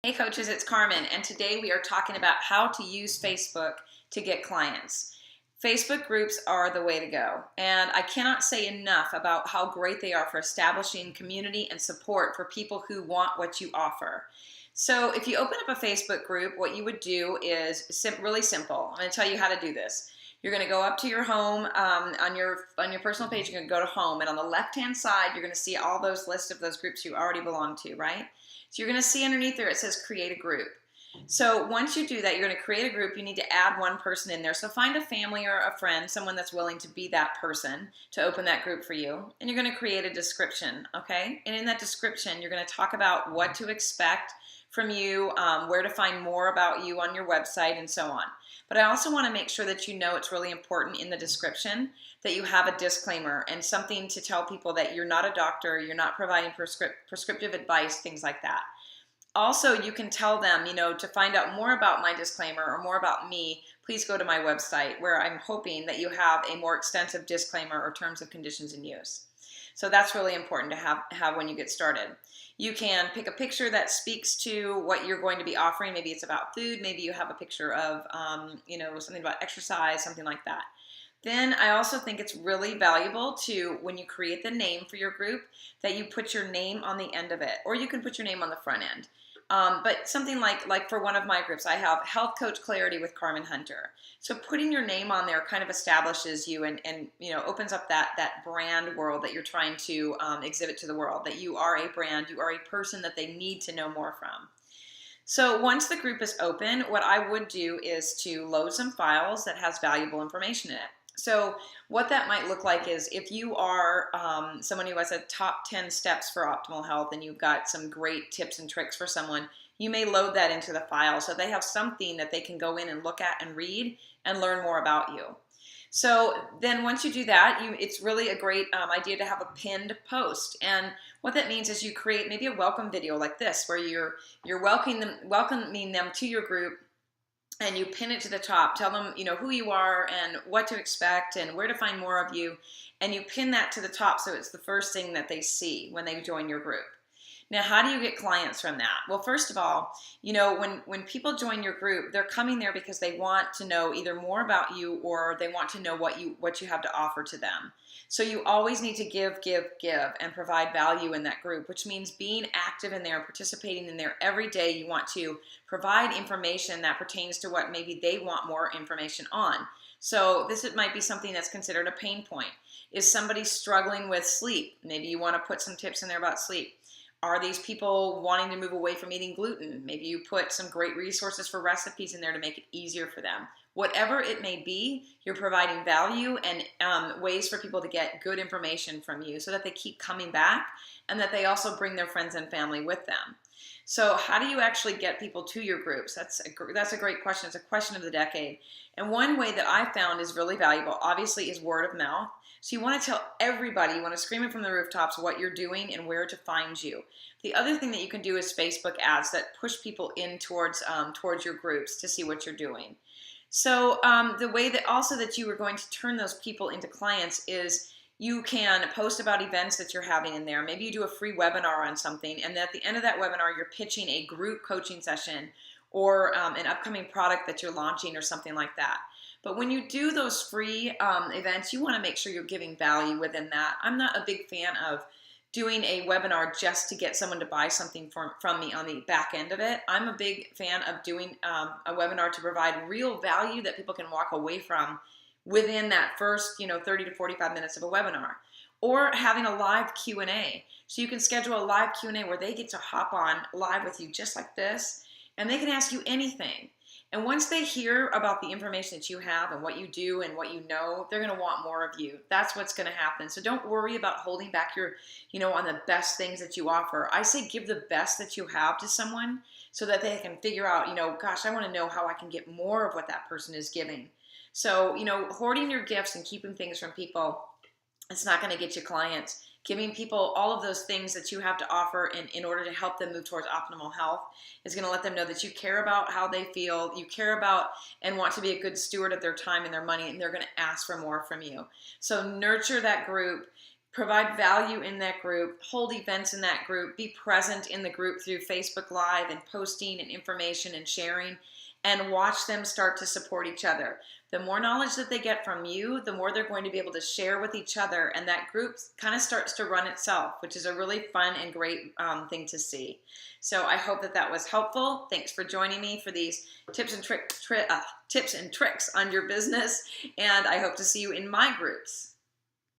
Hey coaches, it's Carmen, and today we are talking about how to use Facebook to get clients. Facebook groups are the way to go, and I cannot say enough about how great they are for establishing community and support for people who want what you offer. So if you open up a Facebook group, what you would do is really simple. I'm going to tell you how to do this. You're going to go up to your home on your personal page. You're going to go to home, and on the left-hand side, you're going to see all those lists of those groups you already belong to, right? So you're going to see underneath there it says create a group. So once you do that, you're going to create a group. You need to add one person in there. So find a family or a friend, someone that's willing to be that person to open that group for you. And you're going to create a description, okay? And in that description, you're going to talk about what to expect from you, where to find more about you on your website, and so on. But I also want to make sure that you know it's really important in the description that you have a disclaimer and something to tell people that you're not a doctor, you're not providing prescriptive advice, things like that. Also, you can tell them, to find out more about my disclaimer or more about me, please go to my website, where I'm hoping that you have a more extensive disclaimer or terms of conditions and use. So that's really important to have when you get started. You can pick a picture that speaks to what you're going to be offering. Maybe it's about food. Maybe you have a picture of, something about exercise, something like that. Then I also think it's really valuable to, when you create the name for your group, that you put your name on the end of it, or you can put your name on the front end. But something like for one of my groups, I have Health Coach Clarity with Carmen Hunter. So putting your name on there kind of establishes you and opens up that brand world that you're trying to exhibit to the world, that you are a brand, you are a person that they need to know more from. So once the group is open, what I would do is to load some files that has valuable information in it. So what that might look like is if you are someone who has a top 10 steps for optimal health and you've got some great tips and tricks for someone, you may load that into the file so they have something that they can go in and look at and read and learn more about you. So then once you do that, it's really a great idea to have a pinned post. And what that means is you create maybe a welcome video like this, where you're welcoming them to your group, and you pin it to the top. Tell them, who you are and what to expect and where to find more of you. And you pin that to the top so it's the first thing that they see when they join your group. Now, how do you get clients from that? Well, first of all, when people join your group, they're coming there because they want to know either more about you or they want to know what you have to offer to them. So you always need to give, and provide value in that group, which means being active in there, participating in there every day. You want to provide information that pertains to what maybe they want more information on. So this might be something that's considered a pain point. Is somebody struggling with sleep? Maybe you want to put some tips in there about sleep. Are these people wanting to move away from eating gluten? Maybe you put some great resources for recipes in there to make it easier for them. Whatever it may be, you're providing value and ways for people to get good information from you so that they keep coming back and that they also bring their friends and family with them. So how do you actually get people to your groups? That's a great question. It's a question of the decade. And one way that I found is really valuable, obviously, is word of mouth. So you want to tell everybody, you want to scream it from the rooftops what you're doing and where to find you. The other thing that you can do is Facebook ads that push people in towards your groups to see what you're doing. So the way that you are going to turn those people into clients is you can post about events that you're having in there. Maybe you do a free webinar on something, and at the end of that webinar, you're pitching a group coaching session or an upcoming product that you're launching or something like that. But when you do those free events, you want to make sure you're giving value within that. I'm not a big fan of doing a webinar just to get someone to buy something from me on the back end of it. I'm a big fan of doing a webinar to provide real value that people can walk away from within that first 30 to 45 minutes of a webinar, or having a live Q&A. So you can schedule a live Q&A where they get to hop on live with you just like this, and they can ask you anything. And once they hear about the information that you have and what you do and what you know, they're going to want more of you. That's what's going to happen. So don't worry about holding back your, on the best things that you offer. I say give the best that you have to someone so that they can figure out, gosh, I want to know how I can get more of what that person is giving. So, hoarding your gifts and keeping things from people, it's not going to get you clients. Giving people all of those things that you have to offer in order to help them move towards optimal health is going to let them know that you care about how they feel, you care about and want to be a good steward of their time and their money, and they're going to ask for more from you. So nurture that group. provide value in that group, hold events in that group, be present in the group through Facebook Live and posting and information and sharing, and watch them start to support each other. The more knowledge that they get from you, the more they're going to be able to share with each other, and that group kind of starts to run itself, which is a really fun and great thing to see. So I hope that that was helpful. Thanks for joining me for these tips and tricks on your business, and I hope to see you in my groups.